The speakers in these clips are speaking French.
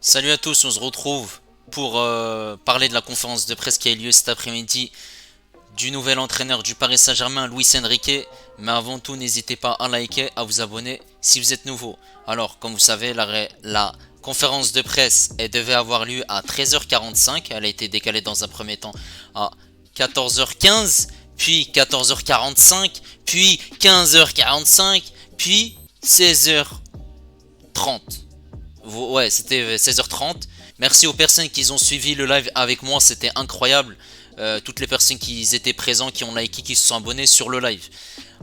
Salut à tous, on se retrouve pour parler de la conférence de presse qui a eu lieu cet après-midi du nouvel entraîneur du Paris Saint-Germain, Luis Enrique. Mais avant tout, n'hésitez pas à liker, à vous abonner si vous êtes nouveau. Alors, comme vous savez, la conférence de presse elle devait avoir lieu à 13h45. Elle a été décalée dans un premier temps à 14h15, puis 14h45, puis 15h45, puis 16h30. Ouais, c'était 16h30. Merci aux personnes qui ont suivi le live avec moi, c'était incroyable. Toutes les personnes qui étaient présentes, qui ont liké, qui se sont abonnés sur le live.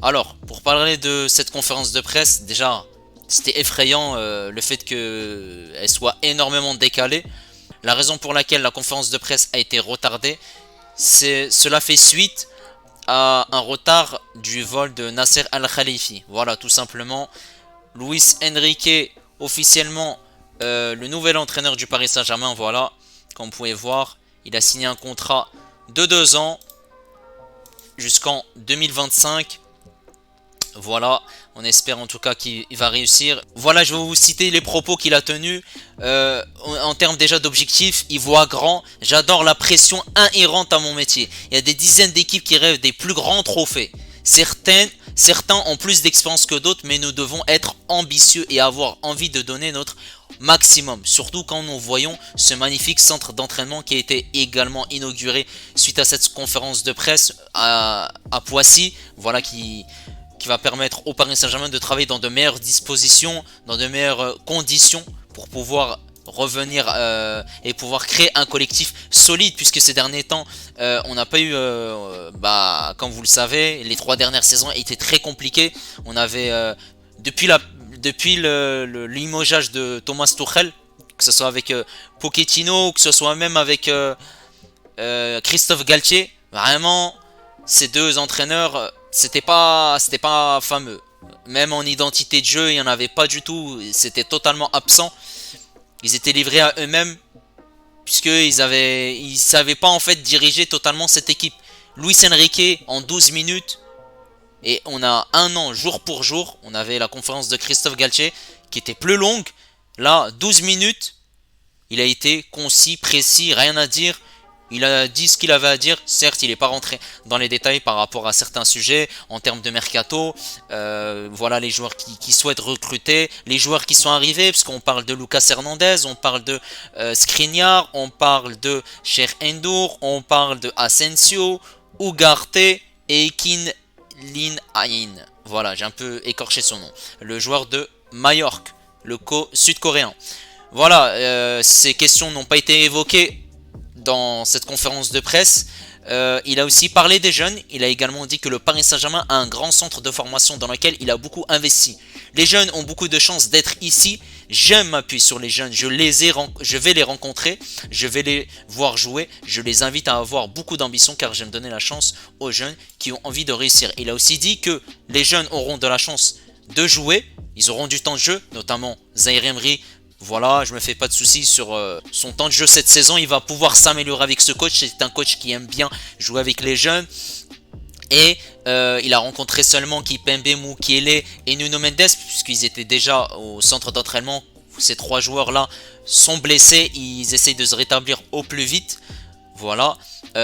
Alors, pour parler de cette conférence de presse, déjà, c'était effrayant le fait qu'elle soit énormément décalée. La raison pour laquelle la conférence de presse a été retardée, cela fait suite à un retard du vol de Nasser Al-Khalifi. Voilà, tout simplement. Luis Enrique, officiellement le nouvel entraîneur du Paris Saint-Germain, voilà, comme vous pouvez voir, il a signé un contrat de 2 ans jusqu'en 2025. Voilà, on espère en tout cas qu'il va réussir. Voilà, je vais vous citer les propos qu'il a tenus. En termes déjà d'objectifs, il voit grand. J'adore la pression inhérente à mon métier. Il y a des dizaines d'équipes qui rêvent des plus grands trophées. Certains ont plus d'expérience que d'autres, mais nous devons être ambitieux et avoir envie de donner notre maximum. Surtout quand nous voyons ce magnifique centre d'entraînement qui a été également inauguré suite à cette conférence de presse à Poissy. Voilà qui va permettre au Paris Saint-Germain de travailler dans de meilleures dispositions, dans de meilleures conditions pour pouvoir revenir et pouvoir créer un collectif solide, puisque ces derniers temps on n'a pas eu comme vous le savez, les 3 dernières saisons étaient très compliquées. On avait depuis le limogeage de Thomas Tuchel, que ce soit avec Pochettino, que ce soit même avec Christophe Galtier, vraiment ces deux entraîneurs c'était pas fameux. Même en identité de jeu, il n'y en avait pas du tout, c'était totalement absent. Ils étaient livrés à eux-mêmes ils savaient pas en fait diriger totalement cette équipe. Luis Enrique en 12 minutes, et on a un an jour pour jour. On avait la conférence de Christophe Galtier qui était plus longue. Là, 12 minutes, il a été concis, précis, rien à dire. Il a dit ce qu'il avait à dire. Certes, il n'est pas rentré dans les détails par rapport à certains sujets en termes de mercato. Voilà les joueurs qui souhaitent recruter, les joueurs qui sont arrivés, parce qu'on parle de Lucas Hernandez, on parle de Skriniar, on parle de Cher Endur, on parle de Asensio, Ugarte et Kin Lin Ain. Voilà, j'ai un peu écorché son nom. Le joueur de Majorque, le sud-coréen. Voilà, ces questions n'ont pas été évoquées dans cette conférence de presse. Il a aussi parlé des jeunes. Il a également dit que le Paris Saint-Germain a un grand centre de formation dans lequel il a beaucoup investi. Les jeunes ont beaucoup de chances d'être ici. J'aime m'appuyer sur les jeunes. Je vais les rencontrer. Je vais les voir jouer. Je les invite à avoir beaucoup d'ambition car j'aime donner la chance aux jeunes qui ont envie de réussir. Il a aussi dit que les jeunes auront de la chance de jouer. Ils auront du temps de jeu, notamment Zaïre Emery. Voilà, je me fais pas de soucis sur son temps de jeu cette saison. Il va pouvoir s'améliorer avec ce coach. C'est un coach qui aime bien jouer avec les jeunes. Et il a rencontré seulement Kipembe, Mukiele et Nuno Mendes, puisqu'ils étaient déjà au centre d'entraînement. Ces 3 joueurs-là sont blessés. Ils essayent de se rétablir au plus vite. Voilà,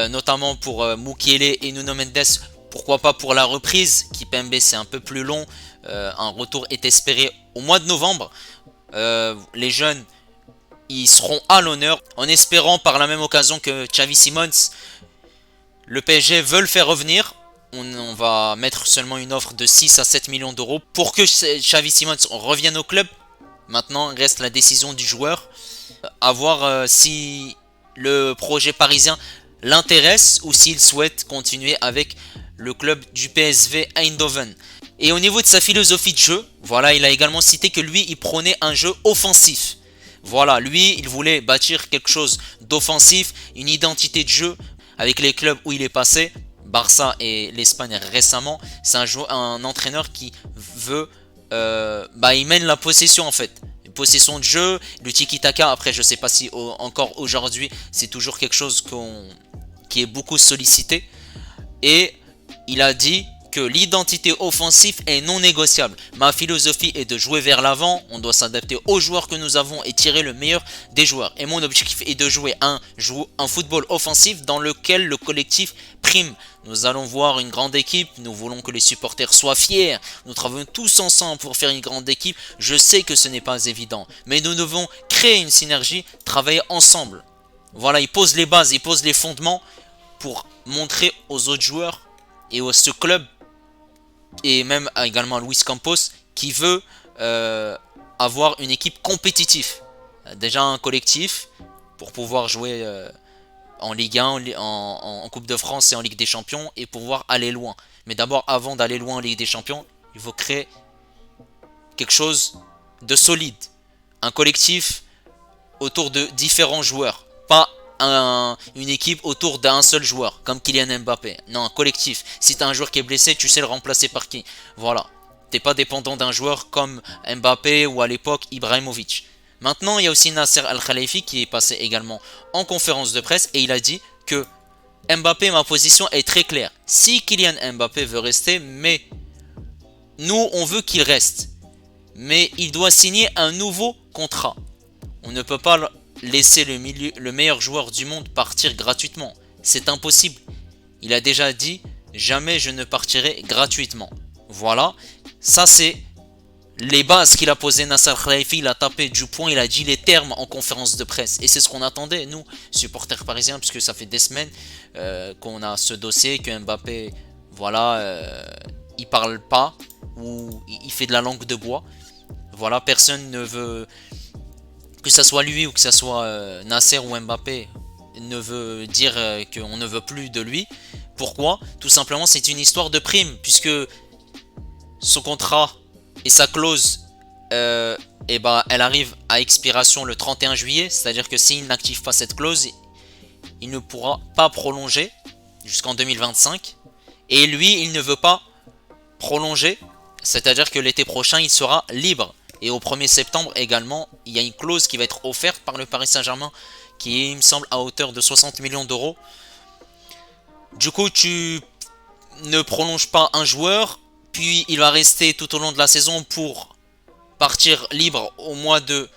notamment pour Mukiele et Nuno Mendes. Pourquoi pas pour la reprise. Kipembe, c'est un peu plus long. Un retour est espéré au mois de novembre. Les jeunes ils seront à l'honneur en espérant par la même occasion que Xavi Simons, le PSG veut le faire revenir. On va mettre seulement une offre de 6 à 7 millions d'euros pour que Xavi Simons revienne au club. Maintenant reste la décision du joueur, à voir si le projet parisien l'intéresse ou s'il souhaite continuer avec le club du PSV Eindhoven. Et au niveau de sa philosophie de jeu, voilà, il a également cité que lui, il prônait un jeu offensif. Voilà, lui, il voulait bâtir quelque chose d'offensif, une identité de jeu avec les clubs où il est passé, Barça et l'Espagne récemment. C'est un entraîneur qui veut, il mène la possession en fait. Possession de jeu, le tiki-taka. Après, je sais pas si encore aujourd'hui, c'est toujours quelque chose qui est beaucoup sollicité. Et il a dit que l'identité offensive est non négociable. Ma philosophie est de jouer vers l'avant, on doit s'adapter aux joueurs que nous avons et tirer le meilleur des joueurs. Et mon objectif est de jouer un football offensif dans lequel le collectif prime. Nous allons voir une grande équipe, nous voulons que les supporters soient fiers, nous travaillons tous ensemble pour faire une grande équipe. Je sais que ce n'est pas évident, mais nous devons créer une synergie, travailler ensemble. Voilà, il pose les bases, il pose les fondements pour montrer aux autres joueurs et à ce club et même également à Luis Campos qui veut avoir une équipe compétitive. Déjà un collectif pour pouvoir jouer en Ligue 1, en Coupe de France et en Ligue des Champions et pouvoir aller loin. Mais d'abord, avant d'aller loin en Ligue des Champions, il faut créer quelque chose de solide. Un collectif autour de différents joueurs. Pas une équipe autour d'un seul joueur, comme Kylian Mbappé. Non, un collectif. Si tu as un joueur qui est blessé, tu sais le remplacer par qui. Voilà. T'es pas dépendant d'un joueur comme Mbappé ou à l'époque Ibrahimovic. Maintenant, il y a aussi Nasser Al-Khelaifi qui est passé également en conférence de presse et il a dit que Mbappé, ma position est très claire. Si Kylian Mbappé veut rester, mais nous, on veut qu'il reste. Mais il doit signer un nouveau contrat. On ne peut pas laisser le meilleur joueur du monde partir gratuitement. C'est impossible. Il a déjà dit, jamais je ne partirai gratuitement. Voilà, ça c'est les bases qu'il a posées. Nasser Khelaifi, il a tapé du poing, il a dit les termes en conférence de presse. Et c'est ce qu'on attendait, nous, supporters parisiens, puisque ça fait des semaines qu'on a ce dossier, que Mbappé, voilà, il parle pas, ou il fait de la langue de bois. Voilà, personne ne veut, que ça soit lui ou que ça soit Nasser ou Mbappé, ne veut dire qu'on ne veut plus de lui. Pourquoi? Tout simplement, c'est une histoire de prime, puisque son contrat et sa clause, elle arrive à expiration le 31 juillet, c'est-à-dire que s'il n'active pas cette clause, il ne pourra pas prolonger jusqu'en 2025. Et lui, il ne veut pas prolonger, c'est-à-dire que l'été prochain, il sera libre. Et au 1er septembre également, il y a une clause qui va être offerte par le Paris Saint-Germain, qui est, il me semble, à hauteur de 60 millions d'euros. Du coup, tu ne prolonges pas un joueur, puis il va rester tout au long de la saison pour partir libre au mois de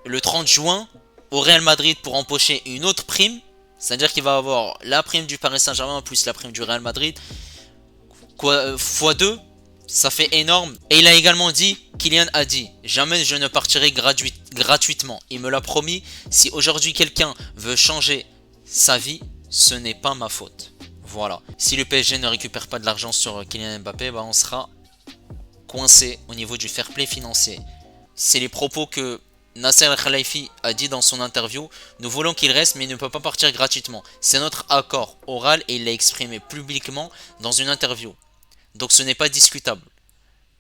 le 30 juin au Real Madrid pour empocher une autre prime. C'est-à-dire qu'il va avoir la prime du Paris Saint-Germain plus la prime du Real Madrid. x2, ça fait énorme. Et il a également dit, Kylian a dit, jamais je ne partirai gratuitement. Il me l'a promis, si aujourd'hui quelqu'un veut changer sa vie, ce n'est pas ma faute. Voilà. Si le PSG ne récupère pas de l'argent sur Kylian Mbappé, bah on sera coincé au niveau du fair play financier. C'est les propos que Nasser Al-Khelaifi a dit dans son interview. Nous voulons qu'il reste, mais il ne peut pas partir gratuitement. C'est notre accord oral et il l'a exprimé publiquement dans une interview. Donc ce n'est pas discutable.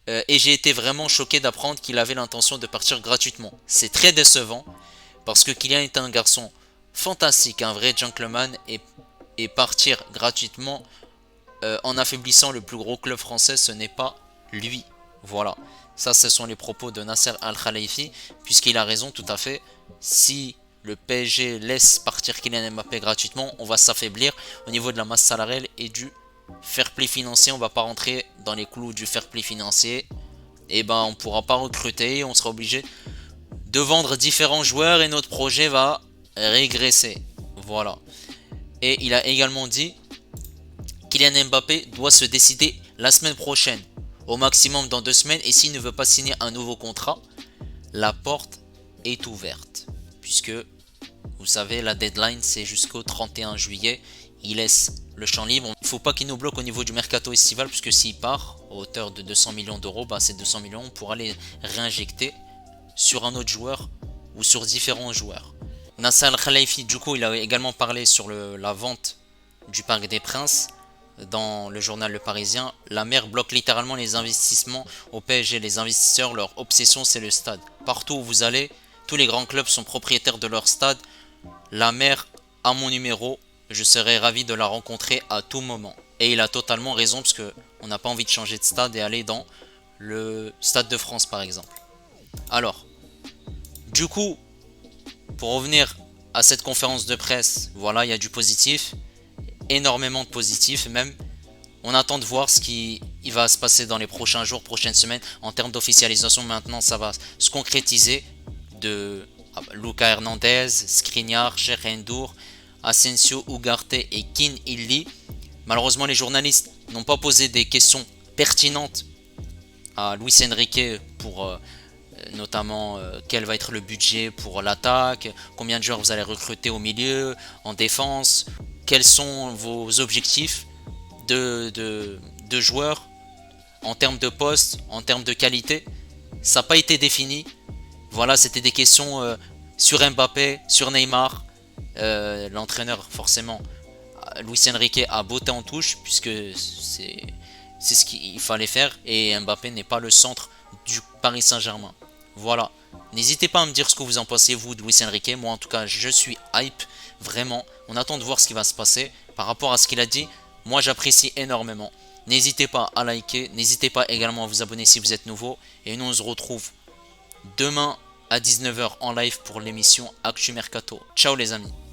Et j'ai été vraiment choqué d'apprendre qu'il avait l'intention de partir gratuitement. C'est très décevant parce que Kylian est un garçon fantastique, un vrai gentleman, et partir gratuitement en affaiblissant le plus gros club français, ce n'est pas lui. Voilà, ça ce sont les propos de Nasser Al-Khelaifi, puisqu'il a raison tout à fait. Si le PSG laisse partir Kylian Mbappé gratuitement, on va s'affaiblir au niveau de la masse salariale et du fair play financier. On va pas rentrer dans les clous du fair play financier, et ben on pourra pas recruter, on sera obligé de vendre différents joueurs et notre projet va régresser. Voilà. Et il a également dit Kylian Mbappé doit se décider la semaine prochaine, au maximum dans 2 semaines, et s'il ne veut pas signer un nouveau contrat, la porte est ouverte, puisque vous savez la deadline c'est jusqu'au 31 juillet. Il laisse le champ libre. Il ne faut pas qu'il nous bloque au niveau du mercato estival, puisque s'il part à hauteur de 200 millions d'euros, bah ces 200 millions on pourra les réinjecter sur un autre joueur ou sur différents joueurs. Nasser Al-Khelaifi, du coup, il a également parlé sur la vente du Parc des Princes dans le journal Le Parisien. La mer bloque littéralement les investissements au PSG. Les investisseurs, leur obsession, c'est le stade. Partout où vous allez, tous les grands clubs sont propriétaires de leur stade. La mer a mon numéro. Je serais ravi de la rencontrer à tout moment. Et il a totalement raison, parce qu'on n'a pas envie de changer de stade et aller dans le Stade de France, par exemple. Alors, du coup, pour revenir à cette conférence de presse, voilà, il y a du positif, énormément de positif même. On attend de voir ce qui il va se passer dans les prochains jours, prochaines semaines. En termes d'officialisation, maintenant, ça va se concrétiser de Lucas Hernandez, Skriniar, Cheikh Ndour, Asensio, Ugarte et Kin Illy. Malheureusement, les journalistes n'ont pas posé des questions pertinentes à Luis Enrique pour notamment quel va être le budget pour l'attaque, combien de joueurs vous allez recruter au milieu, en défense, quels sont vos objectifs de joueurs en termes de poste, en termes de qualité. Ça n'a pas été défini. Voilà, c'était des questions sur Mbappé, sur Neymar. L'entraîneur, forcément, Luis Enrique a botté en touche, puisque c'est ce qu'il fallait faire. Et Mbappé n'est pas le centre du Paris Saint-Germain. Voilà. N'hésitez pas à me dire ce que vous en pensez, vous, de Luis Enrique. Moi, en tout cas, je suis hype. Vraiment. On attend de voir ce qui va se passer. Par rapport à ce qu'il a dit, moi, j'apprécie énormément. N'hésitez pas à liker. N'hésitez pas également à vous abonner si vous êtes nouveau. Et nous, on se retrouve demain à 19 h en live pour l'émission Actu Mercato. Ciao les amis.